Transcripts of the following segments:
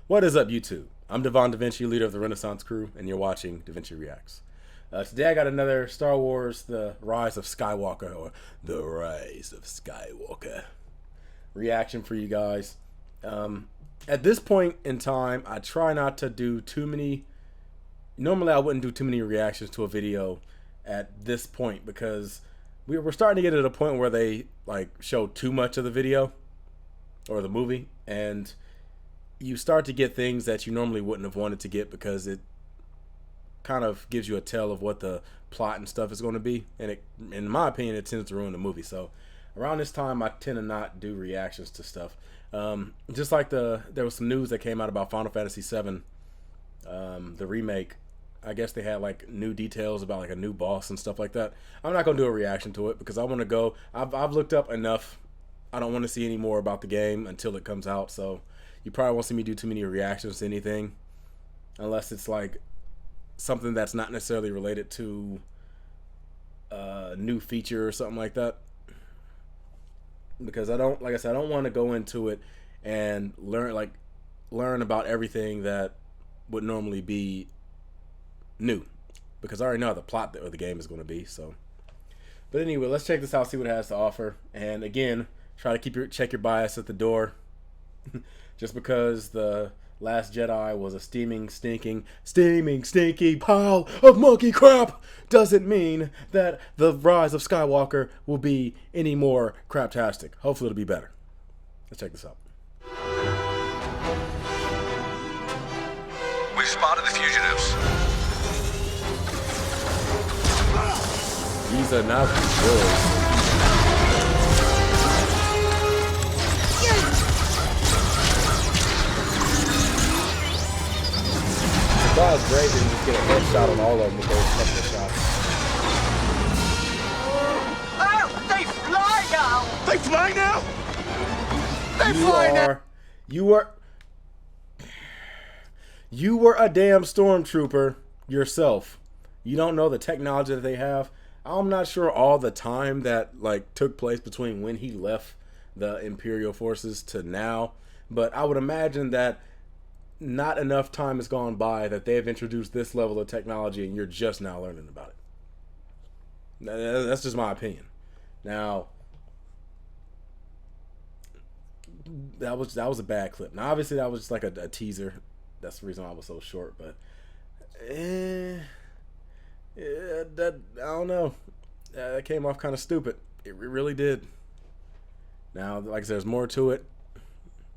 What is up, YouTube? I'm Devon DaVinci, leader of the Renaissance crew, and you're watching DaVinci Reacts. Today I got another Star Wars The Rise of Skywalker, or The Rise of Skywalker reaction for you guys. At this point in time, I try not to do too many. Normally I wouldn't do too many reactions to a video at this point because we're starting to get to the point where they like show too much of the video or the movie, and you start to get things that you normally wouldn't have wanted to get because it kind of gives you a tell of what the plot and stuff is going to be, and it, in my opinion, it tends to ruin the movie. So around this time I tend to not do reactions to stuff. Just like there was some news that came out about Final Fantasy VII, the remake. I guess they had like new details about like a new boss and stuff like that. I'm not gonna do a reaction to it because I want to go. I've looked up enough. I don't want to see any more about the game until it comes out. So you probably won't see me do too many reactions to anything unless it's like something that's not necessarily related to a new feature or something like that. Because I don't, like I said, I don't want to go into it and learn about everything that would normally be new, because I already know how the plot of the game is going to be. So, but anyway, let's check this out, see what it has to offer, and again, try to check your bias at the door. Just because the Last Jedi was a steaming, stinky pile of monkey crap doesn't mean that the Rise of Skywalker will be any more craptastic. Hopefully it'll be better. Let's check this out. We've spotted the fugitives. These are not good. That was great to just get a headshot on all of them with those couple of shots. Oh, they fly now! They fly now? They fly now! You were a damn stormtrooper yourself. You don't know the technology that they have. I'm not sure all the time that like took place between when he left the Imperial forces to now, but I would imagine that not enough time has gone by that they have introduced this level of technology and you're just now learning about it. That's just my opinion. Now, that was a bad clip. Now, obviously, that was just like a teaser. That's the reason why I was so short. But I don't know. That came off kind of stupid. It really did. Now, like I said, there's more to it.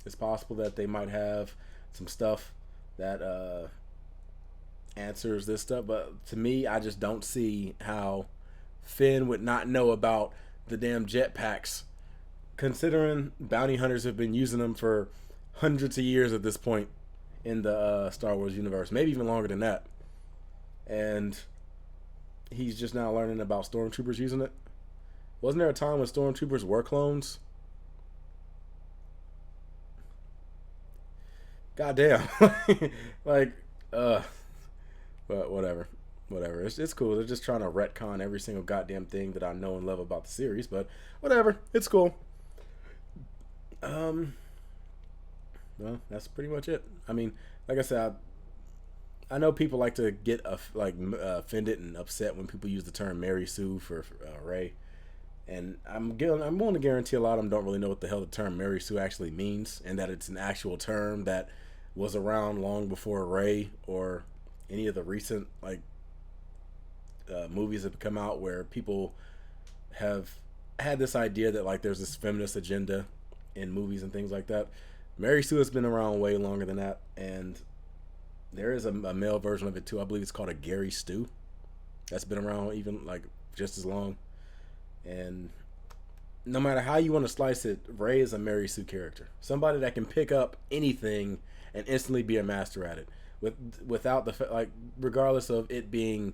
It's possible that they might have some stuff that answers this stuff, but to me, I just don't see how Finn would not know about the damn jetpacks, considering bounty hunters have been using them for hundreds of years at this point in the Star Wars universe, maybe even longer than that, and he's just now learning about stormtroopers using it. Wasn't there a time when stormtroopers were clones? Goddamn. But whatever. It's cool. They're just trying to retcon every single goddamn thing that I know and love about the series, but whatever. It's cool. Well, that's pretty much it. I mean, like I said, I know people like to get offended and upset when people use the term Mary Sue for Rey, and I'm willing to guarantee a lot of them don't really know what the hell the term Mary Sue actually means, and that it's an actual term that was around long before Rey or any of the recent movies that have come out where people have had this idea that like there's this feminist agenda in movies and things like that. Mary Sue has been around way longer than that, and there is a male version of it too. I believe it's called a Gary Stew. That's been around even like just as long. And no matter how you want to slice it, Rey is a Mary Sue character. Somebody that can pick up anything and instantly be a master at it, without the regardless of it being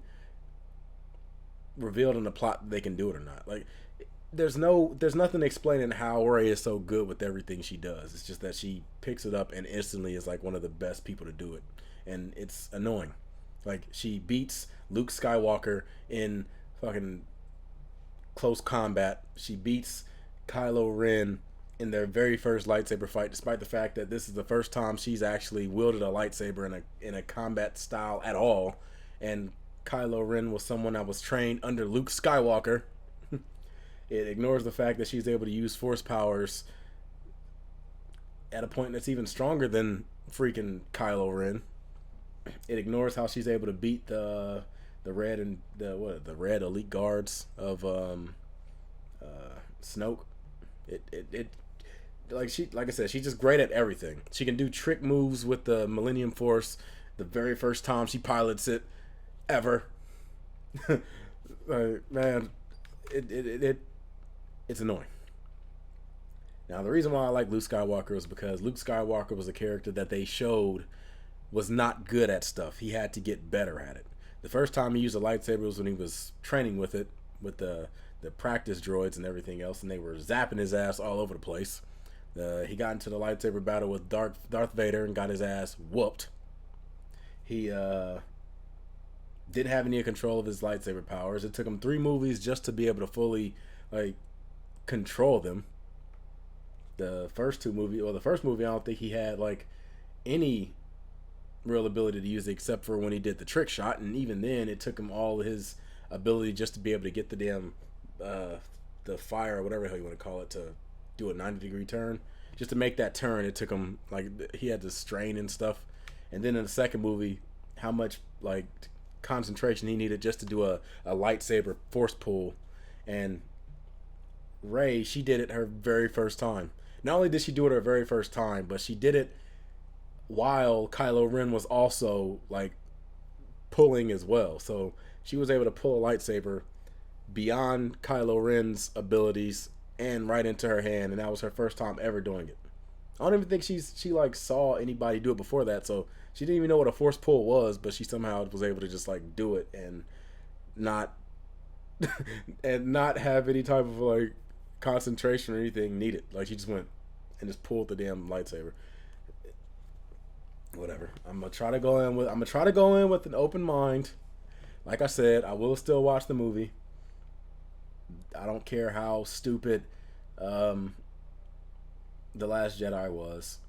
revealed in the plot that they can do it or not. Like, there's nothing explaining how Rey is so good with everything she does. It's just that she picks it up and instantly is like one of the best people to do it, and it's annoying. Like, she beats Luke Skywalker in fucking close combat. She beats Kylo Ren in their very first lightsaber fight, despite the fact that this is the first time she's actually wielded a lightsaber in a combat style at all. And Kylo Ren was someone that was trained under Luke Skywalker. It ignores the fact that she's able to use force powers at a point that's even stronger than freaking Kylo Ren. It ignores how she's able to beat the red and the red elite guards of Snoke. Like I said, she's just great at everything. She can do trick moves with the Millennium Force the very first time she pilots it ever. Man, it's annoying. Now, the reason why I like Luke Skywalker is because Luke Skywalker was a character that they showed was not good at stuff. He had to get better at it. The first time he used a lightsaber was when he was training with it, with the practice droids and everything else, and they were zapping his ass all over the place. He got into the lightsaber battle with Darth Vader and got his ass whooped. He didn't have any control of his lightsaber powers. It took him 3 movies just to be able to fully control them. The first movie, I don't think he had any real ability to use it except for when he did the trick shot, and even then it took him all his ability just to be able to get the damn the fire or whatever the hell you want to call it to do a 90-degree turn. Just to make that turn, it took him he had to strain and stuff. And then in the second movie, how much concentration he needed just to do a lightsaber force pull. And Rey, she did it her very first time. Not only did she do it her very first time, but she did it while Kylo Ren was also pulling as well. So she was able to pull a lightsaber beyond Kylo Ren's abilities and right into her hand, and that was her first time ever doing it. I don't even think she saw anybody do it before that, so she didn't even know what a force pull was, but she somehow was able to just do it and not have any type of concentration or anything needed. She just went and just pulled the damn lightsaber. Whatever. I'm gonna try to go in with an open mind. Like I said, I will still watch the movie. I don't care how stupid The Last Jedi was.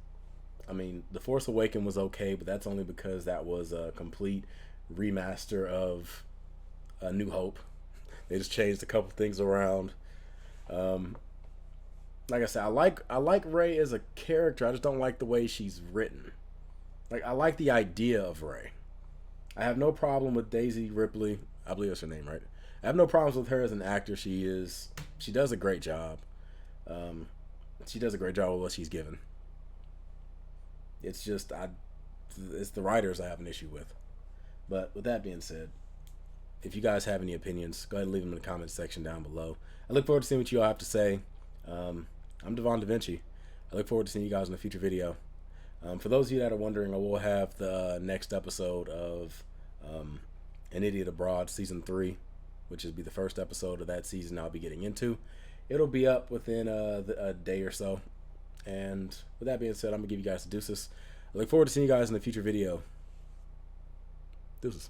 I mean, The Force Awakens was okay, but that's only because that was a complete remaster of A New Hope. They just changed a couple things around. Like I said, I like Rey as a character. I just don't like the way she's written. I like the idea of Rey. I have no problem with Daisy Ripley. I believe that's her name, right? I have no problems with her as an actor. She does a great job. She does a great job with what she's given. It's just it's the writers I have an issue with. But with that being said, if you guys have any opinions, go ahead and leave them in the comments section down below. I look forward to seeing what you all have to say. I'm Devon DaVinci. I look forward to seeing you guys in a future video. For those of you that are wondering, I will have the next episode of An Idiot Abroad Season 3, which will be the first episode of that season I'll be getting into. It'll be up within a day or so. And with that being said, I'm going to give you guys the deuces. I look forward to seeing you guys in a future video. Deuces.